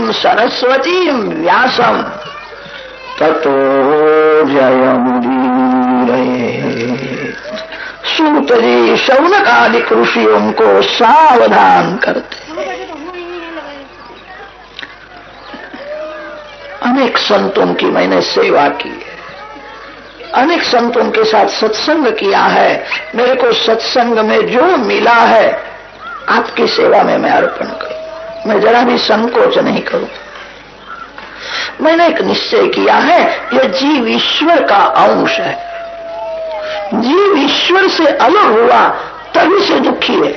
वाणीम सरस्वतीम व्यासम ततो जयमुदीरये। सूत जी शौनकादिक ऋषियों को सावधान करते। अनेक संतों की मैंने सेवा की है, अनेक संतों के साथ सत्संग किया है। मेरे को सत्संग में जो मिला है आपकी सेवा में मैं अर्पण करूं। मैं जरा भी संकोच नहीं करूं। मैंने एक निश्चय किया है, यह जीव ईश्वर का अंश है। जीव ईश्वर से अलग हुआ तभी से दुखी है।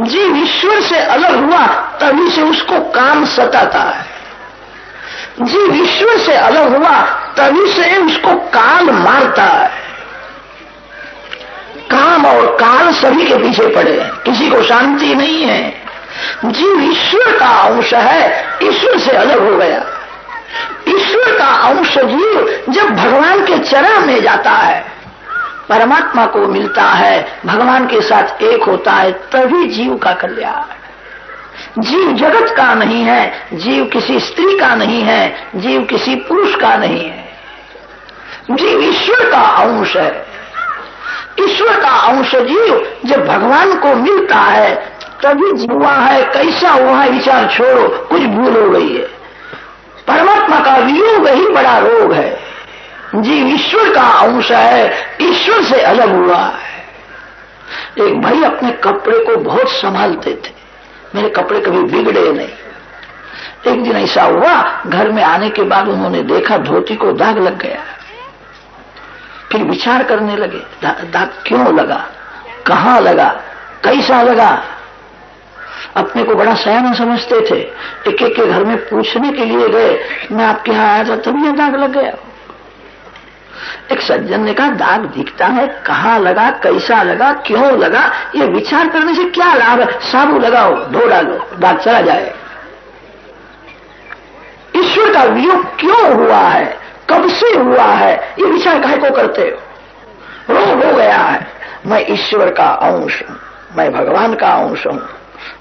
जीव ईश्वर से अलग हुआ तभी से उसको काम सताता है। जीव ईश्वर से अलग हुआ तभी से उसको काल मारता है। काम और काल सभी के पीछे पड़े हैं, किसी को शांति नहीं है। जीव ईश्वर का अंश है, ईश्वर से अलग हो गया। ईश्वर का अंश जीव जब भगवान के चरण में जाता है, परमात्मा को मिलता है, भगवान के साथ एक होता है, तभी जीव का कल्याण। जीव जगत का नहीं है, जीव किसी स्त्री का नहीं है, जीव किसी पुरुष का नहीं है। जीव ईश्वर का अंश है। ईश्वर का अंश जीव जब भगवान को मिलता है तभी जीवा है। कैसा हुआ है विचार छोड़ो, कुछ भूल हो गई है। परमात्मा का वियोग ही बड़ा रोग है। जीव ईश्वर का अंश है, ईश्वर से अलग हुआ है। एक भाई अपने कपड़े को बहुत संभालते थे, मेरे कपड़े कभी बिगड़े नहीं। एक दिन ऐसा हुआ, घर में आने के बाद उन्होंने देखा धोती को दाग लग गया। फिर विचार करने लगे, दाग क्यों लगा, कहां लगा, कैसा लगा। अपने को बड़ा सयाना समझते थे। एक एक के घर में पूछने के लिए गए, मैं आपके यहां आया था तभी यह दाग लग गया। एक सज्जन ने कहा दाग दिखता है, कहां लगा, कैसा लगा, क्यों लगा, ये विचार करने से क्या लाभ है। साबुन लगाओ, धो डालो, दाग चला जाए। ईश्वर का वियोग क्यों हुआ है, कब से हुआ है, ये विचार काहे को करते हो। रोग हो गया है। मैं ईश्वर का अंश हूं, मैं भगवान का अंश हूं।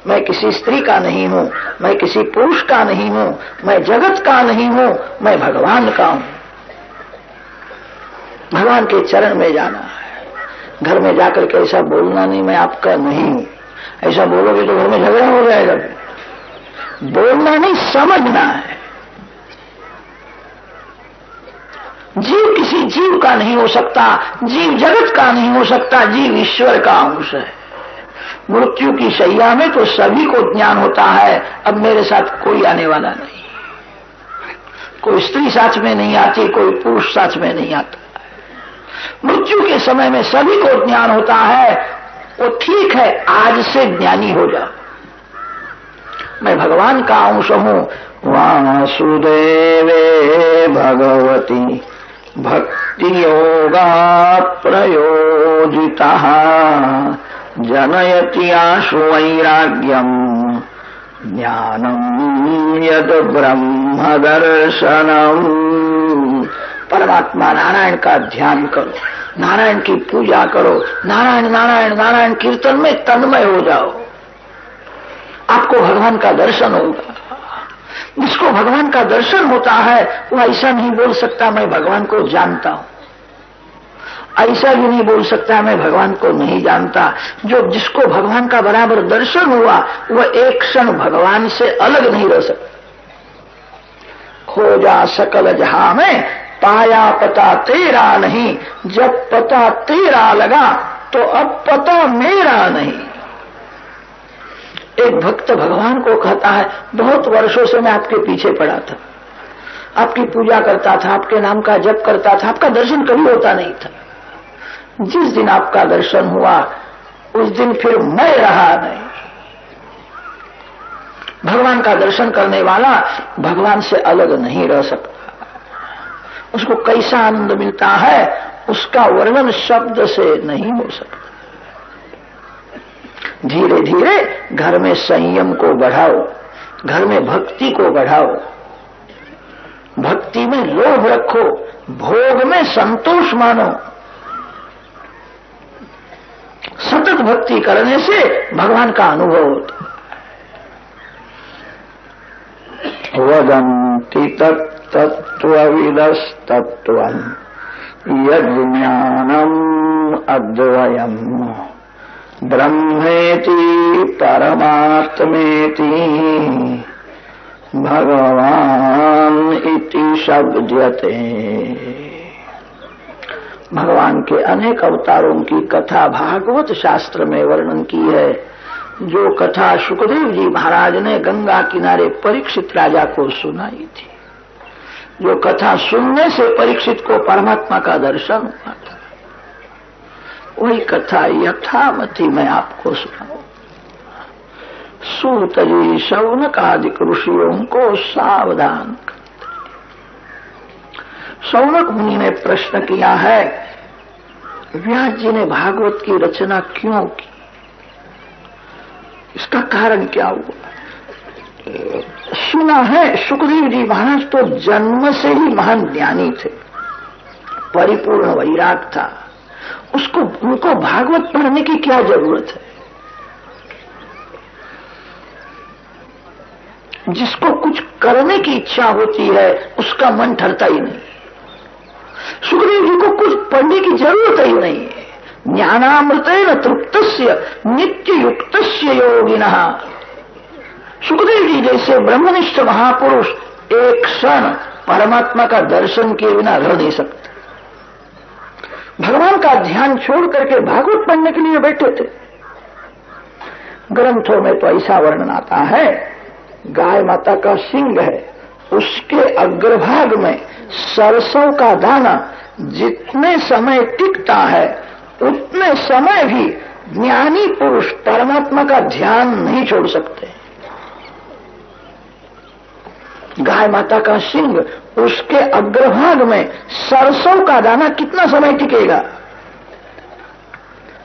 मैं किसी स्त्री का नहीं हूं, मैं किसी पुरुष का नहीं हूं, मैं जगत का नहीं हूं, मैं भगवान का हूं। भगवान के चरण में जाना है। घर में जाकर के ऐसा बोलना नहीं मैं आपका नहीं हूं। ऐसा बोलोगे तो घर में झगड़ा हो जाएगा। बोलना नहीं, समझना है। जीव किसी जीव का नहीं हो सकता, जीव जगत का नहीं हो सकता, जीव ईश्वर का अंश है। मृत्यु की शैया में तो सभी को ज्ञान होता है, अब मेरे साथ कोई आने वाला नहीं। कोई स्त्री साथ में नहीं आती, कोई पुरुष साथ में नहीं आता। मृत्यु के समय में सभी को ज्ञान होता है। वो ठीक है, आज से ज्ञानी हो जाओ। मैं भगवान का अंश हूं। वासुदेवे भगवती भक्ति योगा प्रयोजिता जनयति आशु वैराग्यम ज्ञानम यद ब्रह्म दर्शनम। परमात्मा नारायण का ध्यान करो, नारायण की पूजा करो, नारायण नारायण नारायण कीर्तन में तन्मय हो जाओ, आपको भगवान का दर्शन होगा। जिसको भगवान का दर्शन होता है वो ऐसा नहीं बोल सकता मैं भगवान को जानता हूं, ऐसा भी नहीं बोल सकता मैं भगवान को नहीं जानता। जो जिसको भगवान का बराबर दर्शन हुआ वह एक क्षण भगवान से अलग नहीं रह सकता। खोजा सकल जहां में पाया पता तेरा नहीं, जब पता तेरा लगा तो अब पता मेरा नहीं। एक भक्त भगवान को कहता है बहुत वर्षों से मैं आपके पीछे पड़ा था, आपकी पूजा करता था, आपके नाम का जप करता था, आपका दर्शन कभी होता नहीं था। जिस दिन आपका दर्शन हुआ उस दिन फिर मैं रहा नहीं। भगवान का दर्शन करने वाला भगवान से अलग नहीं रह सकता। उसको कैसा आनंद मिलता है उसका वर्णन शब्द से नहीं हो सकता। धीरे धीरे घर में संयम को बढ़ाओ, घर में भक्ति को बढ़ाओ, भक्ति में लोभ रखो, भोग में संतोष मानो। सतत भक्ति करने से भगवान का अनुभव होता। वदन्ति तत्तत्त्वविदस्तत्त्वम् यज्ज्ञानम् अद्वयम् ब्रह्मेति परमात्मेति भगवान इति शब्दते। भगवान के अनेक अवतारों की कथा भागवत शास्त्र में वर्णन की है। जो कथा सुखदेव जी महाराज ने गंगा किनारे परीक्षित राजा को सुनाई थी, जो कथा सुनने से परीक्षित को परमात्मा का दर्शन हुआ था, वही कथा यथामति मैं आपको सुनाऊं। सूत जी शौनक आदि ऋषियों को सावधान करते। शौनक मुनि ने प्रश्न किया है, व्यास जी ने भागवत की रचना क्यों की, इसका कारण क्या हुआ? सुना है सुखदेव जी महाराज तो जन्म से ही महान ज्ञानी थे, परिपूर्ण वैराग था, उनको भागवत पढ़ने की क्या जरूरत है? जिसको कुछ करने की इच्छा होती है उसका मन ठरता ही नहीं। सुखदेव जी को कुछ पढ़ने की जरूरत ही नहीं है। ज्ञानामृतेन तृप्तस्य नित्य युक्तस्य योगिनः। सुखदेव जी जैसे ब्रह्मनिष्ठ महापुरुष एक क्षण परमात्मा का दर्शन किए बिना रह नहीं सकते। भगवान का ध्यान छोड़ करके भागवत पढ़ने के लिए बैठे थे। ग्रंथों में तो ऐसा वर्णन आता है, गाय माता का सिंग है, उसके अग्रभाग में सरसों का दाना जितने समय टिकता है उतने समय भी ज्ञानी पुरुष परमात्मा का ध्यान नहीं छोड़ सकते। गाय माता का सिंग, उसके अग्रभाग में सरसों का दाना कितना समय टिकेगा?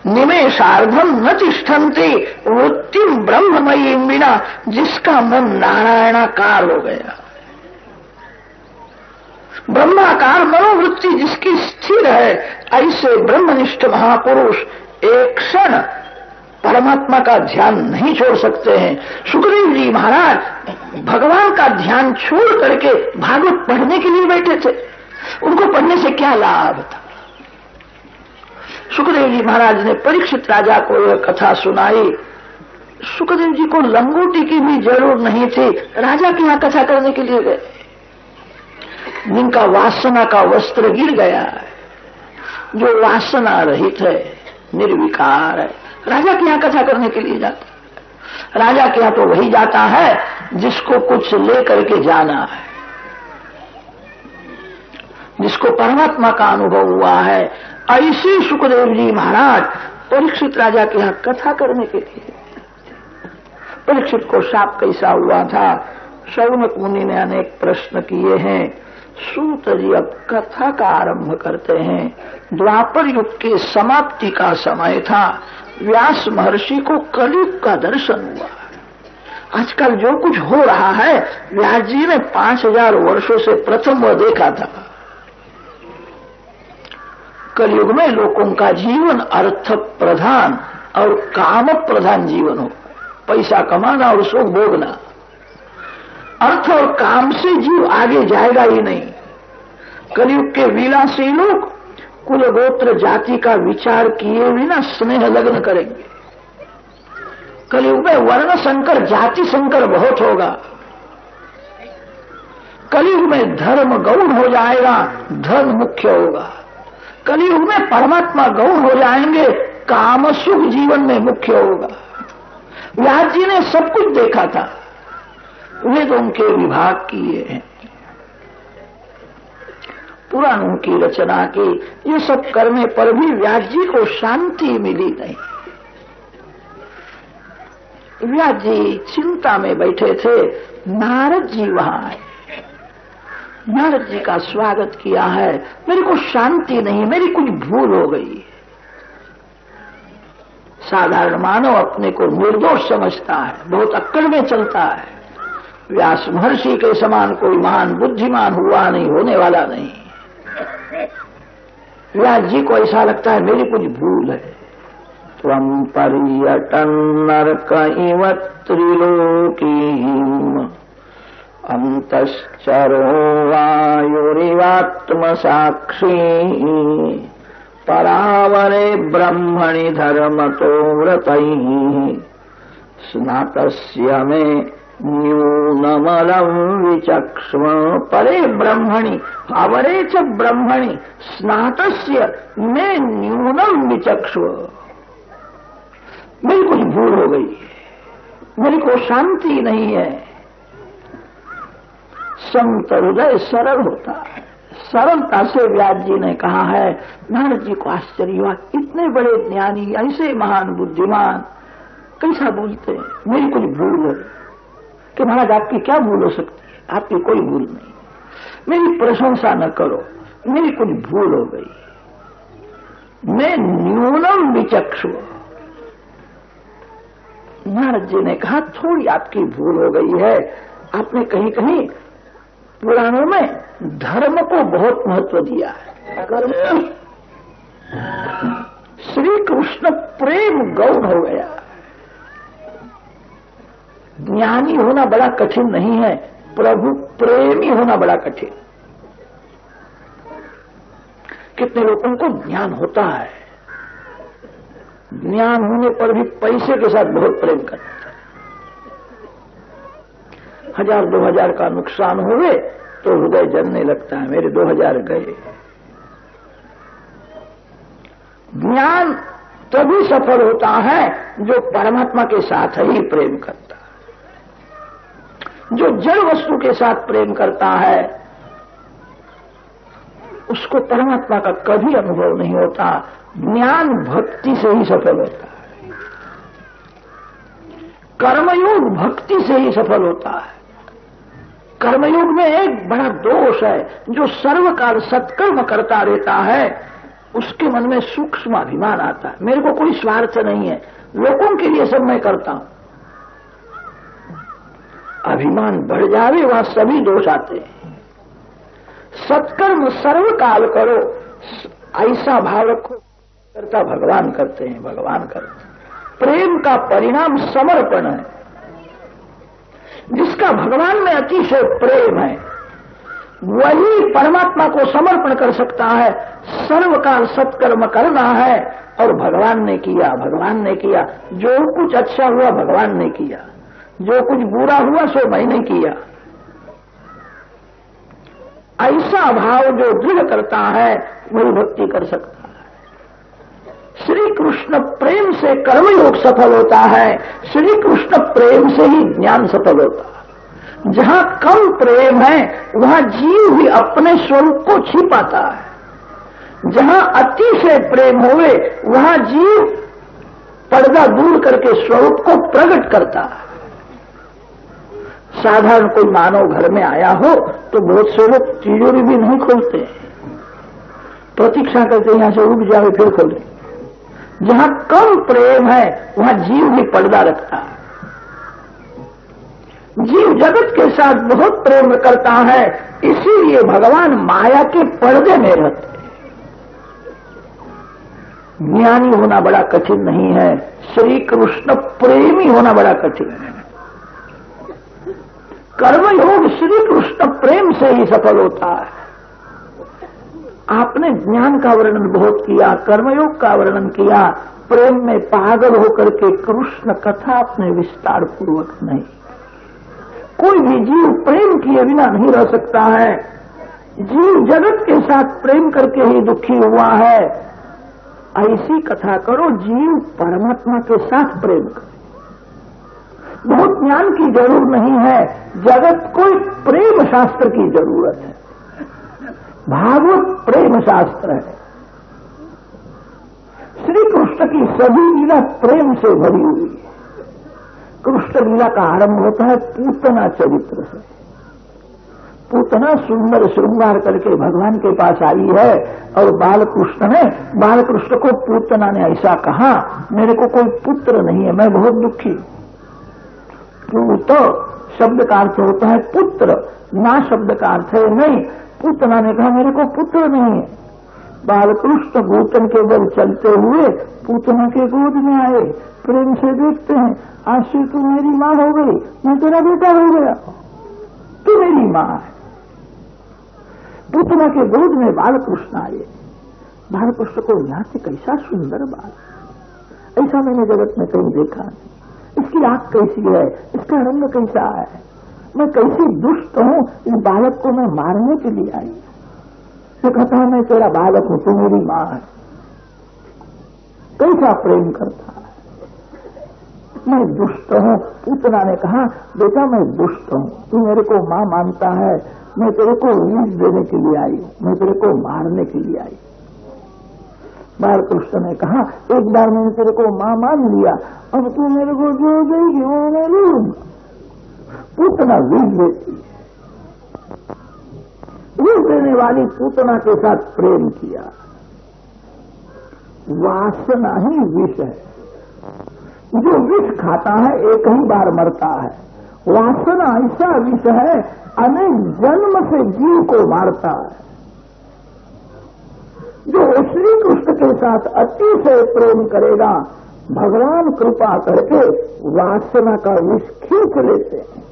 निमेषार्धम न तिष्ठन्ति वृत्तिम ब्रह्ममयी बिना, जिसका मन नारायणाकार हो गया, ब्रह्माकार मनोवृत्ति जिसकी स्थिर है, ऐसे ब्रह्मनिष्ठ महापुरुष एक क्षण परमात्मा का ध्यान नहीं छोड़ सकते हैं। सुखदेव जी महाराज भगवान का ध्यान छोड़ करके भागवत पढ़ने के लिए बैठे थे। उनको पढ़ने से क्या लाभ था? सुखदेव जी महाराज ने परीक्षित राजा को यह कथा सुनाई। सुखदेव जी को लंगोटी की भी जरूर नहीं थी, राजा के यहां कथा करने के लिए गए। जिनका वासना का वस्त्र गिर गया है, जो वासना रहित है, निर्विकार है, राजा के यहां कथा करने के लिए जाता है। राजा के यहां तो वही जाता है जिसको कुछ लेकर के जाना है, जिसको परमात्मा का अनुभव हुआ है। ऐसे सुखदेव जी महाराज परीक्षित राजा के यहां कथा करने के लिए। परीक्षित को शाप कैसा हुआ था? शौनक मुनि ने अनेक प्रश्न किए हैं। सूत जी अब कथा का आरंभ करते हैं। द्वापर युग के समाप्ति का समय था। व्यास महर्षि को कलयुग का दर्शन हुआ। आजकल जो कुछ हो रहा है, व्यास जी ने 5000 वर्षों से प्रथम वह देखा था। कलयुग में लोगों का जीवन अर्थ प्रधान और काम प्रधान जीवन हो, पैसा कमाना और सुख भोगना। अर्थ और काम से जीव आगे जाएगा ही नहीं। कलयुग के विलासी लोग कुल गोत्र जाति का विचार किए बिना स्नेह लग्न करेंगे। कलयुग में वर्ण संकर जाति संकर बहुत होगा। कलयुग में धर्म गौण हो जाएगा, धर्म मुख्य होगा। कलयुग में परमात्मा गौण हो जाएंगे, काम सुख जीवन में मुख्य होगा। व्यास जी ने सब कुछ देखा था, वेदों के विभाग किए हैं, पुराणों की रचना की। ये सब करने पर भी व्यास जी को शांति मिली नहीं। व्यास जी चिंता में बैठे थे। नारद जी वहां आए। नारद जी का स्वागत किया है। मेरी को शांति नहीं, मेरी कुछ भूल हो गई। साधारण मानव अपने को निर्दोष समझता है, बहुत अक्कड़ में चलता है। व्यास महर्षि के समान कोई महान बुद्धिमान हुआ नहीं, होने वाला नहीं। व्यास जी को ऐसा लगता है मेरी कुछ भूल है। त्वं पर्यटन नरक इव त्रिलोकीम् अंतश्चरो वायुरिवात्मसाक्षी परावरे ब्रह्मणि धर्मतो व्रतैः स्नातस्य मे न्यूनमलं विचक्ष्व। परे ब्रह्मणि आवरे च ब्रह्मणि स्नातस्य मे न्यूनम विचक्ष्व। मेरी कुछ भूल हो गई, मेरी को शांति नहीं है। संत हृदय सरल होता है। सरलता से व्यास जी ने कहा है, नारद जी को आश्चर्य हुआ, इतने बड़े ज्ञानी, ऐसे महान बुद्धिमान कैसा बोलते हैं, मेरी कुछ भूल है। कि महाराज आपकी क्या भूल हो सकती है? आपकी कोई भूल नहीं, मेरी प्रशंसा न करो, मेरी कुछ भूल हो गई। मैं न्यूनम विचक्षु। नारद जी ने कहा थोड़ी आपकी भूल हो गई है। आपने कहीं कहीं पुराणों में धर्म को बहुत महत्व दिया है। कर्म श्री कृष्ण प्रेम गौण हो गया। ज्ञानी होना बड़ा कठिन नहीं है, प्रभु प्रेमी होना बड़ा कठिन। कितने लोगों को ज्ञान होता है, ज्ञान होने पर भी पैसे के साथ बहुत प्रेम करते हैं। 1000-2000 का नुकसान हुए तो हृदय जलने लगता है, मेरे 2000 गए। ज्ञान तभी सफल होता है जो परमात्मा के साथ ही प्रेम करता है। जो जड़ वस्तु के साथ प्रेम करता है उसको परमात्मा का कभी अनुभव नहीं होता। ज्ञान भक्ति से ही सफल होता है, कर्मयोग भक्ति से ही सफल होता है। कर्मयोग में एक बड़ा दोष है, जो सर्वकाल सत्कर्म करता रहता है उसके मन में सूक्ष्म अभिमान आता है। मेरे को कोई स्वार्थ नहीं है, लोगों के लिए सब मैं करता हूं। अभिमान बढ़ जावे वहां सभी दोष आते हैं। सत्कर्म सर्वकाल करो, ऐसा भाव रखो, करता भगवान करते हैं, भगवान करते हैं। प्रेम का परिणाम समर्पण है। जिसका भगवान में अतिशय प्रेम है वही परमात्मा को समर्पण कर सकता है। सर्वकाल सत्कर्म करना है और भगवान ने किया, भगवान ने किया। जो कुछ अच्छा हुआ भगवान ने किया, जो कुछ बुरा हुआ सो मैंने किया। ऐसा भाव जो दृढ़ करता है वही भक्ति कर सकता है। श्री कृष्ण प्रेम से कर्मयोग सफल होता है, श्री कृष्ण प्रेम से ही ज्ञान सफल होता है। जहां कम प्रेम है वहां जीव भी अपने स्वरूप को छिपाता है। जहां अतिशय प्रेम होवे वहां जीव पर्दा दूर करके स्वरूप को प्रकट करता है। साधारण कोई मानव घर में आया हो तो बहुत से लोग तिजोरी भी नहीं खोलते, प्रतीक्षा करते यहां से रुक जाए फिर खोले। जहां कम प्रेम है वहां जीव भी पर्दा रखता है। जीव जगत के साथ बहुत प्रेम करता है, इसीलिए भगवान माया के पर्दे में रहते हैं। ज्ञानी होना बड़ा कठिन नहीं है, श्री कृष्ण प्रेमी होना बड़ा कठिन है। कर्मयोग श्री कृष्ण प्रेम से ही सफल होता है। आपने ज्ञान का वर्णन बहुत किया, कर्मयोग का वर्णन किया, प्रेम में पागल होकर के कृष्ण कथा अपने विस्तार पूर्वक नहीं। कोई भी जीव प्रेम किए बिना नहीं रह सकता है। जीव जगत के साथ प्रेम करके ही दुखी हुआ है। ऐसी कथा करो जीव परमात्मा के साथ प्रेम करे। बहुत ज्ञान की जरूरत नहीं है, जगत को प्रेम शास्त्र की जरूरत है। भागवत प्रेम शास्त्र है। श्री कृष्ण की सभी लीला प्रेम से भरी हुई है। कृष्ण लीला का आरंभ होता है पूतना चरित्र से। पूतना सुंदर श्रृंगार करके भगवान के पास आई है और बालकृष्ण को पूतना ने ऐसा कहा, मेरे को कोई पुत्र नहीं है, मैं बहुत दुखी। पूत शब्द का अर्थ होता है पुत्र, ना शब्द का अर्थ है नहीं। पूतना ने कहा मेरे को पुत्र नहीं है। बालकृष्ण भूतन के बल चलते हुए पूतना के गोद में आए, प्रेम से देखते हैं, आज से तू मेरी मां हो गई, मैं तेरा बेटा हो गया। तू मेरी मां है। पूतना के गोद में बालकृष्ण आए। बालकृष्ण को यहां से कैसा सुंदर बाल, ऐसा मैंने जगत में कहीं देखा नहीं। इसकी आंख कैसी है, इसका रंग कैसा है, मैं कैसी दुष्ट हूं, इस बालक को मैं मारने के लिए आई। वो कहता है मैं तेरा बालक हूं, तू मेरी मां है। कैसा प्रेम करता है। मैं दुष्ट हूं। पूतना ने कहा बेटा मैं दुष्ट हूं, तू मेरे को मां मानता है, मैं तेरे को विष देने के लिए आई हूं, मैं तेरे को मारने के लिए आई। बालकृष्ण ने कहा एक बार मैंने तेरे को मां मान लिया, अब तू मेरे को जो देगी वो मैं लूंगा। पूतना विष देती है। विष देने वाली पूतना के साथ प्रेम किया। वासना ही विष है। जो विष खाता है एक ही बार मरता है। वासना ऐसा विष है, अनेक जन्म से जीव को मारता है। जो श्री कृष्ण के साथ अतिशय प्रेम करेगा, भगवान कृपा करके वासना का विष खींच लेते हैं।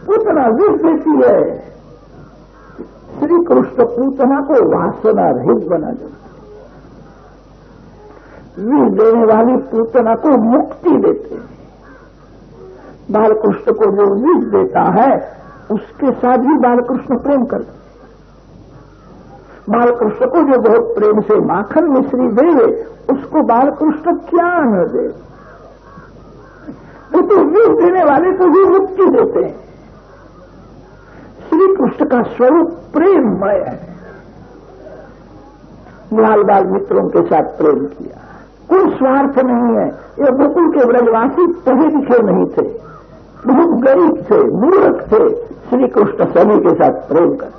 पूतना विष देती है, श्री कृष्ण पूतना को वासना रहित बना देते। विष देने वाली पूतना को मुक्ति देते हैं। बालकृष्ण को जो विष देता है उसके साथ भी बालकृष्ण प्रेम करते। बालकृष्ण को जो बहुत प्रेम से माखन मिश्री दे, उसको बालकृष्ण क्या न दे। वो तो विष देने वाले को भी मुक्ति देते हैं। श्री कृष्ण का स्वरूप प्रेममय है। बाल बाल मित्रों के साथ प्रेम किया, कोई स्वार्थ नहीं है। ये गोकुल के ब्रजवासी पढ़े लिखे नहीं थे, बहुत गरीब थे, मूर्ख थे। श्री कृष्ण सभी के साथ प्रेम करते।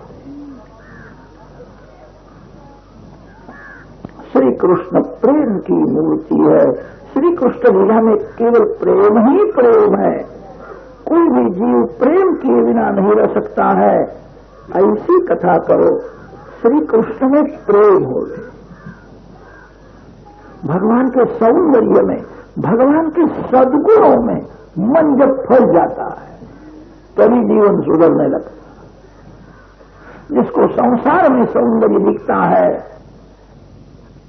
श्री कृष्ण प्रेम की मूर्ति है। श्री कृष्ण लीला में केवल प्रेम ही प्रेम है। कोई भी जीव प्रेम किए बिना नहीं रह सकता है। ऐसी कथा करो, श्री कृष्ण में प्रेम हो। भगवान के सौंदर्य में, भगवान के सद्गुणों में मन जब फंस जाता है तभी जीवन सुधरने लगता। जिसको संसार में सौंदर्य दिखता है,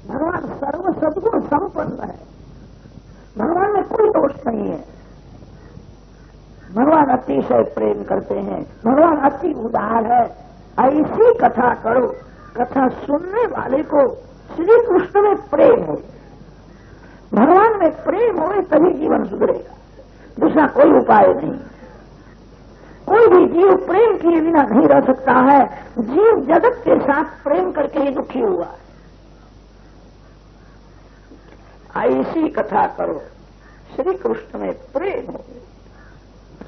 भगवान सर्व सद्गुण संपन्न है, भगवान में कोई दोष नहीं है। भगवान अतिशय प्रेम करते हैं, भगवान अति उदार है। ऐसी कथा करो, कथा सुनने वाले को श्री कृष्ण में प्रेम हो, भगवान में प्रेम हो, तभी जीवन सुधरेगा। दूसरा कोई उपाय नहीं। कोई भी जीव प्रेम किए बिना नहीं रह सकता है। जीव जगत के साथ प्रेम करके ही दुखी हुआ है। ऐसी कथा करो, श्री कृष्ण में प्रेम हो।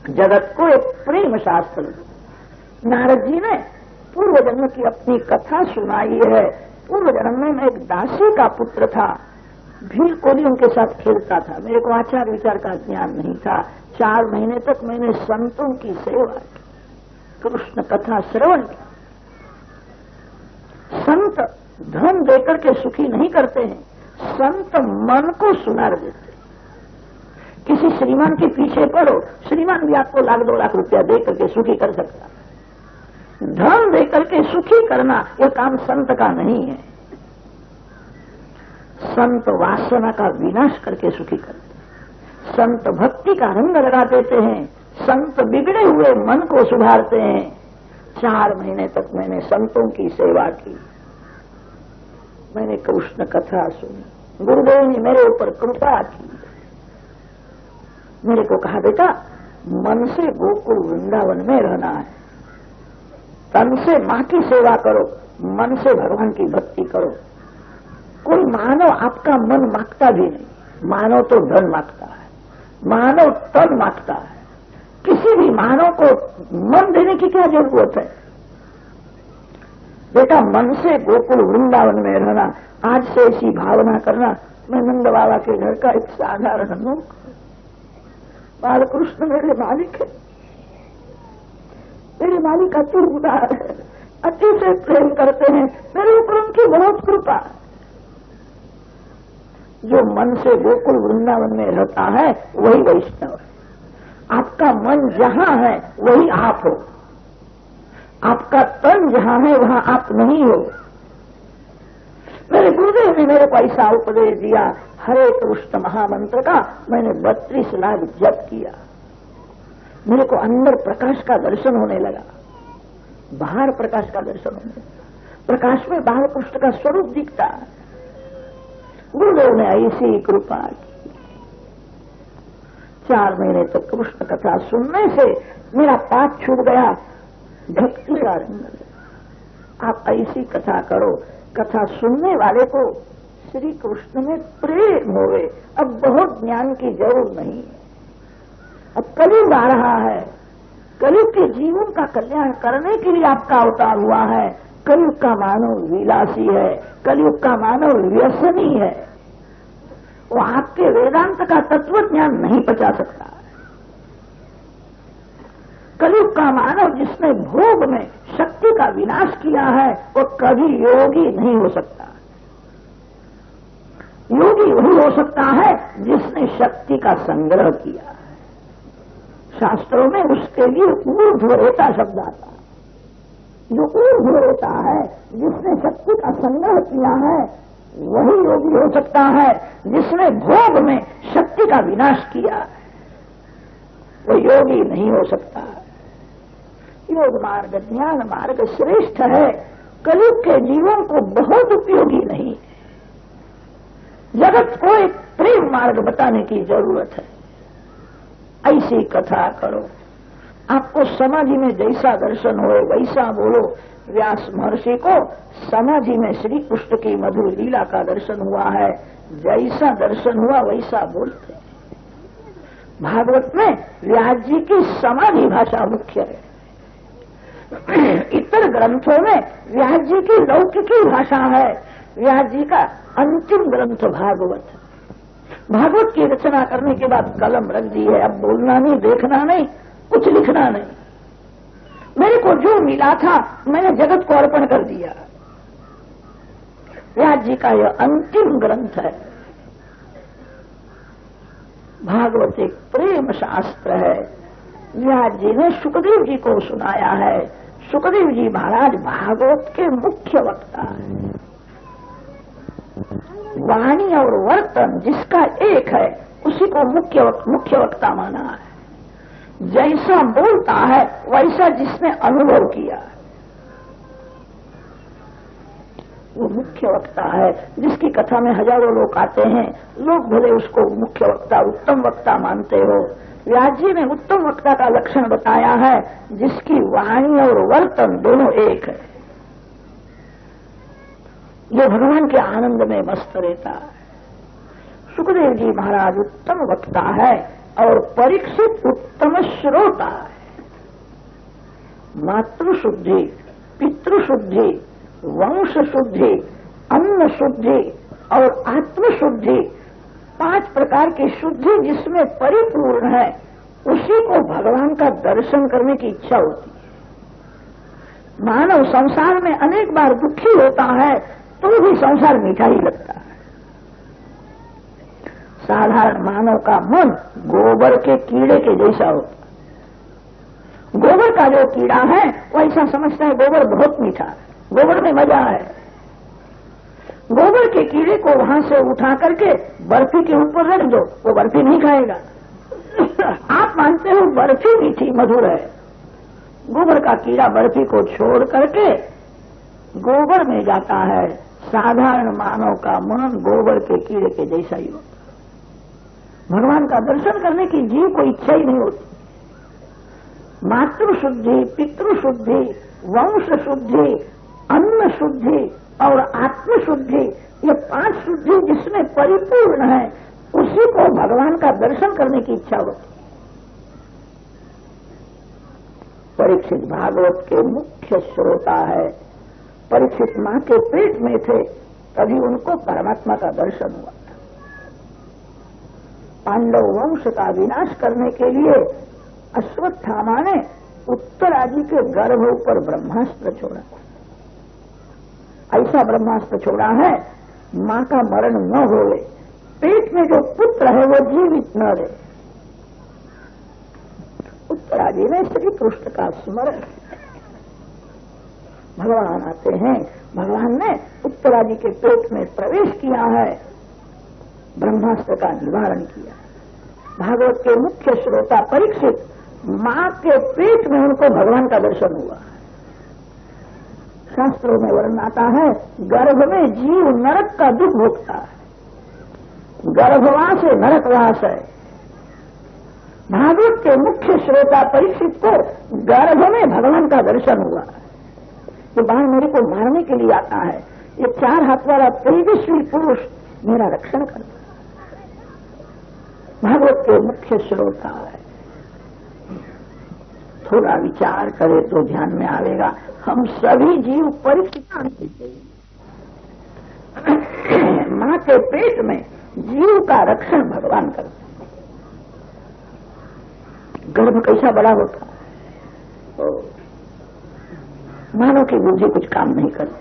जगत को एक प्रेम शास्त्र। नारद जी ने पूर्व जन्म की अपनी कथा सुनाई है। पूर्व जन्म में मैं एक दासी का पुत्र था, भील कोली उनके साथ खेलता था। मेरे को आचार विचार का ज्ञान नहीं था। 4 महीने तक मैंने संतों की सेवा की, कृष्ण कथा श्रवण की। संत धन देकर के सुखी नहीं करते हैं, संत मन को सुनार देते। किसी श्रीमान के पीछे पड़ो, श्रीमान भी आपको लाख 2 लाख रुपया देकर के सुखी कर सकता है। धन देकर के सुखी करना यह काम संत का नहीं है। संत वासना का विनाश करके सुखी करते। संत भक्ति का रंग लगा देते हैं। संत बिगड़े हुए मन को सुधारते हैं। 4 महीने तक मैंने संतों की सेवा की, मैंने कृष्ण कथा सुनी। गुरुदेव ने मेरे ऊपर कृपा की। मेरे को कहा बेटा मन से गोकुल वृंदावन में रहना है, तन से मां की सेवा करो, मन से भगवान की भक्ति करो। कोई मानव आपका मन मांगता भी नहीं। मानव तो धन मांगता है, मानव तन मांगता है। किसी भी मानव को मन देने की क्या जरूरत है। बेटा मन से गोकुल वृंदावन में रहना, आज से ऐसी भावना करना। मैं नंद बाबा के घर का एक साधारण लोग, बालकृष्ण मेरे मालिक है। मेरे मालिक अति उदार है, अति से प्रेम करते हैं। मेरे ऊपर उनकी बहुत कृपा है। जो मन से गोकुल वृंदावन में रहता है वही वैष्णव है। आप आपका मन जहां है वही आप हो, आपका तन जहां है वहां आप नहीं हो। मेरे गुरुदेव ने मेरे को ऐसा उपदेश दिया, हरे कृष्ण महामंत्र का मैंने 32 लाख जप किया। मेरे को अंदर प्रकाश का दर्शन होने लगा, बाहर प्रकाश का दर्शन होने लगा। प्रकाश में बाहर कृष्ण का स्वरूप दिखता है। गुरुदेव ने ऐसी कृपा की। 4 महीने तक कृष्ण कथा सुनने से मेरा पाप छूट गया, भक्ति का रंग। आप ऐसी कथा करो, कथा सुनने वाले को श्री कृष्ण में प्रेम होवे। अब बहुत ज्ञान की जरूरत नहीं है। अब कलयुग आ रहा है, कलयुग के जीवन का कल्याण करने के लिए आपका अवतार हुआ है। कलयुग का मानव विलासी है, कलयुग का मानव व्यसनी है, वो आपके वेदांत का तत्व ज्ञान नहीं पचा सकता। कलयुग का मानव जिसने भोग में शक्ति का विनाश किया है वो कभी योगी नहीं हो सकता। योगी वही हो सकता है जिसने शक्ति का संग्रह किया है। शास्त्रों में उसके लिए ऊर्ध्वरेता शब्द आता है। जो ऊर्ध्वरेता है, जिसने शक्ति का संग्रह किया है, वही योगी हो सकता है। जिसने भोग में शक्ति का विनाश किया है वो योगी नहीं हो सकता। योग मार्ग, ज्ञान मार्ग श्रेष्ठ है, कलयुग के जीवन को बहुत उपयोगी नहीं है। जगत को एक प्रेम मार्ग बताने की जरूरत है। ऐसी कथा करो, आपको समाधि में जैसा दर्शन हो वैसा बोलो। व्यास महर्षि को समाधि में श्री कृष्ण की मधुर लीला का दर्शन हुआ है, जैसा दर्शन हुआ वैसा बोलते। भागवत में व्यास जी की समाधि भाषा मुख्य है। इतर ग्रंथों में व्यास जी की लौकिकी भाषा है। व्यास जी का अंतिम ग्रंथ भागवत है। भागवत की रचना करने के बाद कलम रख दी है, अब बोलना नहीं, देखना नहीं, कुछ लिखना नहीं। मेरे को जो मिला था मैंने जगत को अर्पण कर दिया। व्यास जी का यह अंतिम ग्रंथ है। भागवत एक प्रेम शास्त्र है। व्यास जी ने सुखदेव जी को सुनाया है। सुखदेव जी महाराज भागवत के मुख्य वक्ता है। वाणी और वर्तन जिसका एक है उसी को मुख्य वक्ता माना है। जैसा बोलता है वैसा जिसने अनुभव किया है वो मुख्य वक्ता है। जिसकी कथा में हजारों लोग आते हैं, लोग भले उसको मुख्य वक्ता, उत्तम वक्ता मानते हो। व्यास जी ने उत्तम वक्ता का लक्षण बताया है, जिसकी वाणी और वर्तन दोनों एक है, जो भगवान के आनंद में मस्त रहता है। सुखदेव जी महाराज उत्तम वक्ता है और परीक्षित उत्तम श्रोता है। मातृशुद्धि, पितृशुद्धि, वंश शुद्धि, अन्न शुद्धि और आत्मशुद्धि, 5 प्रकार की शुद्धि जिसमें परिपूर्ण है, उसी को भगवान का दर्शन करने की इच्छा होती है। मानव संसार में अनेक बार दुखी होता है तो भी संसार मीठा ही लगता है। साधारण मानव का मन गोबर के कीड़े के जैसा होता है। गोबर का जो कीड़ा है वो ऐसा समझता है गोबर बहुत मीठा है, गोबर में मजा है। गोबर के कीड़े को वहां से उठा करके बर्फी के ऊपर रख दो, वो बर्फी नहीं खाएगा। आप मानते हो बर्फी मीठी मधुर है। गोबर का कीड़ा बर्फी को छोड़ करके गोबर में जाता है। साधारण मानव का मन गोबर के कीड़े के जैसा ही होता। भगवान का दर्शन करने की जीव को इच्छा ही नहीं होती। मातृशुद्धि, पितृशुद्धि, वंश शुद्धि, अन्न शुद्धि और आत्मशुद्धि, ये 5 शुद्धि जिसमें परिपूर्ण है, उसी को भगवान का दर्शन करने की इच्छा होती। परीक्षित भागवत के मुख्य श्रोता है। परीक्षित मां के पेट में थे तभी उनको परमात्मा का दर्शन हुआ था। पांडव वंश का विनाश करने के लिए अश्वत्थामा ने उत्तरादि के गर्भ पर ब्रह्मास्त्र छोड़ा। ऐसा ब्रह्मास्त्र छोड़ा है मां का मरण न होवे, पेट में जो पुत्र है वो जीवित न रहे। उत्तरा जी ने श्री कृष्ण का स्मरण। भगवान आते हैं, भगवान ने उत्तरा जी के पेट में प्रवेश किया है, ब्रह्मास्त्र का निवारण किया। भागवत के मुख्य श्रोता परीक्षित, मां के पेट में उनको भगवान का दर्शन हुआ। शास्त्रों में वर्णन आता है, गर्भ में जीव नरक का दुख भोगता है, गर्भवास है, नरकवास है। भागवत के मुख्य श्रोता परीक्षित को गर्भ में भगवान का दर्शन हुआ। ये बाण मेरे को मारने के लिए आता है, ये 4 हाथ वाला तेजस्वी पुरुष मेरा रक्षण करता है। भागवत के मुख्य श्रोता है। थोड़ा विचार करे तो ध्यान में आएगा, हम सभी जीव परीक्षित मां के पेट में जीव का रक्षण भगवान करते हैं। गर्भ कैसा बड़ा होता है, मानव की बुद्धि कुछ काम नहीं करती।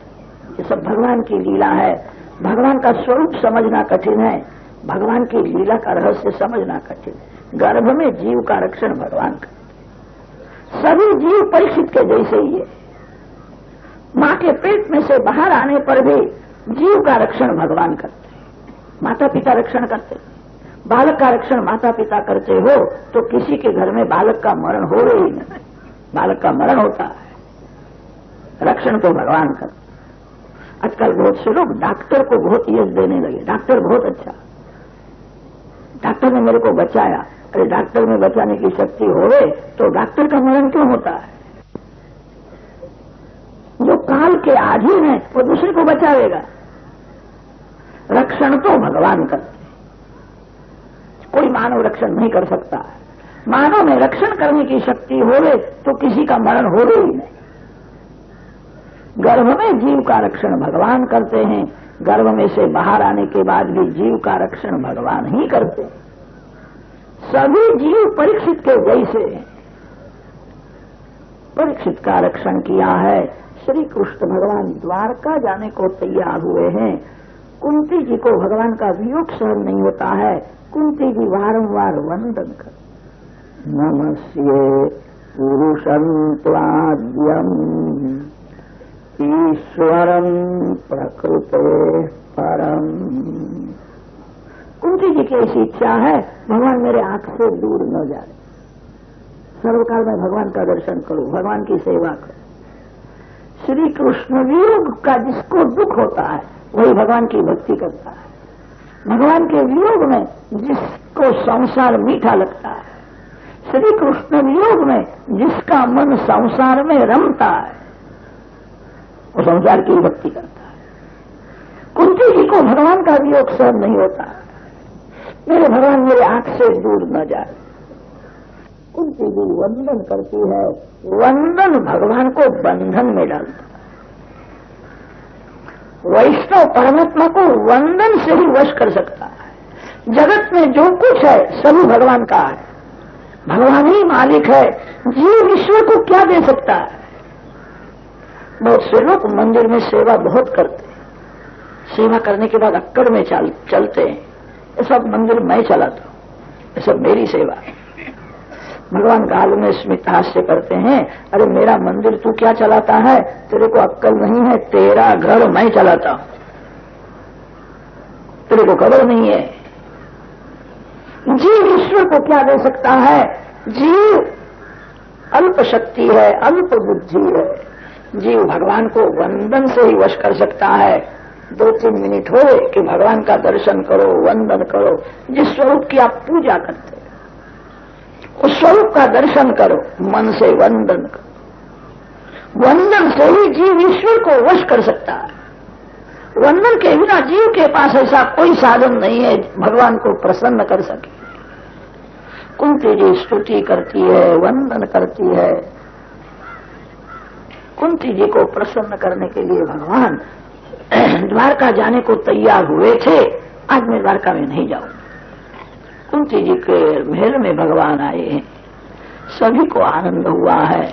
ये सब भगवान की लीला है। भगवान का स्वरूप समझना कठिन है, भगवान की लीला का रहस्य समझना कठिन है। गर्भ में जीव का रक्षण भगवान करते। सभी जीव परीक्षित के जैसे ही है। मां के पेट में से बाहर आने पर भी जीव का रक्षण भगवान करते। माता पिता रक्षण करते, बालक का रक्षण माता पिता करते हो तो किसी के घर में बालक का मरण हो ही नहीं। बालक का मरण होता है, रक्षण तो भगवान करते। आजकल बहुत से लोग डॉक्टर को बहुत यश देने लगे, डॉक्टर बहुत अच्छा, डॉक्टर ने मेरे को बचाया। अरे डॉक्टर में बचाने की शक्ति होवे तो डॉक्टर का मरण क्यों होता है? जो काल के अधीन है वो दूसरे को बचावेगा। रक्षण तो भगवान करते, कोई मानव रक्षण नहीं कर सकता। मानव में रक्षण करने की शक्ति होवे तो किसी का मरण हो ही नहीं। गर्भ में जीव का रक्षण भगवान करते हैं, गर्भ में से बाहर आने के बाद भी जीव का रक्षण भगवान ही करते हैं। सभी जीव परीक्षित के जैसे परीक्षित का रक्षण किया है। श्री कृष्ण भगवान द्वारका जाने को तैयार हुए हैं। कुंती जी को भगवान का वियोग सहन नहीं होता है। कुंती जी वारंवार वंदन कर, नमस्ये पुरुषं त्वाद्यम् ईश्वरं प्रकृते परम। कुंती जी की ऐसी इच्छा है, भगवान मेरे आंख से दूर न जाए, सर्वकाल में भगवान का दर्शन करूं, भगवान की सेवा करूं। श्री कृष्ण वियोग का जिसको दुख होता है वही भगवान की भक्ति करता है। भगवान के वियोग में जिसको संसार मीठा लगता है, श्री कृष्ण वियोग में जिसका मन संसार में रमता है, वो संसार की भक्ति करता है। कुंती जी को भगवान का वियोग सहन नहीं होता, मेरे भगवान मेरे आंख से दूर न जाए। कुंती जी वंदन करती है, वंदन भगवान को बंधन में डालता है। वैष्णव परमात्मा को वंदन से ही वश कर सकता है। जगत में जो कुछ है सभी भगवान का है, भगवान ही मालिक है। जीव ईश्वर को क्या दे सकता है? बहुत से लोग मंदिर में सेवा बहुत करते हैं, सेवा करने के बाद अक्कड़ में चलते हैं, ये सब मंदिर मैं चलाता हूं, ये सब मेरी सेवा है। भगवान गाल में स्मित हास्य करते हैं, अरे मेरा मंदिर तू क्या चलाता है? तेरे को अक्कल नहीं है, तेरा घर मैं चलाता हूं, तेरे को खबर नहीं है। जीव ईश्वर को क्या दे सकता है? जीव अल्प शक्ति है, अल्प बुद्धि है। जीव भगवान को वंदन से ही वश कर सकता है। 2-3 मिनट हो कि भगवान का दर्शन करो, वंदन करो। जिस स्वरूप की आप पूजा करते उस स्वरूप का दर्शन करो, मन से वंदन करो। वंदन से ही जीव ईश्वर को वश कर सकता है। वंदन के बिना जीव के पास ऐसा कोई साधन नहीं है भगवान को प्रसन्न कर सके। कुंती जी स्तुति करती है, वंदन करती है। कुंती जी को प्रसन्न करने के लिए भगवान द्वारका जाने को तैयार हुए थे। आज मैं द्वारका में नहीं जाऊंगा। कुंती जी के महल में भगवान आए हैं, सभी को आनंद हुआ है।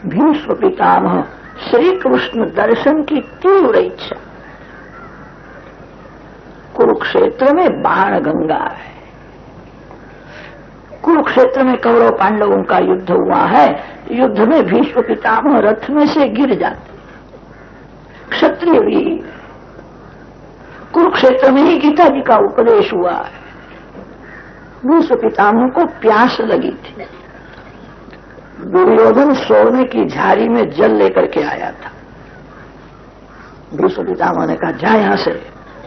भीष्म पितामह श्री कृष्ण दर्शन की तीव्र इच्छा। कुरुक्षेत्र में बाण गंगा है, कुरुक्षेत्र में कौरव पांडवों का युद्ध हुआ है। युद्ध में भीष्म पितामह रथ में से गिर जाते। क्षत्रिय भी कुरुक्षेत्र में ही गीता जी का उपदेश हुआ है। भीष्म पितामह को प्यास लगी थी। दुर्योधन सोने की झाड़ी में जल लेकर के आया था। भीष्म पितामह ने कहा, जा यहां से,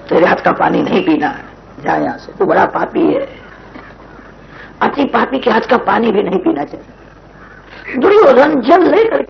तेरे हाथ का पानी नहीं पीना है, जा यहां से, तू बड़ा पापी है। अति पापी के हाथ का पानी भी नहीं पीना चाहिए। दुर्योधन जल लेकर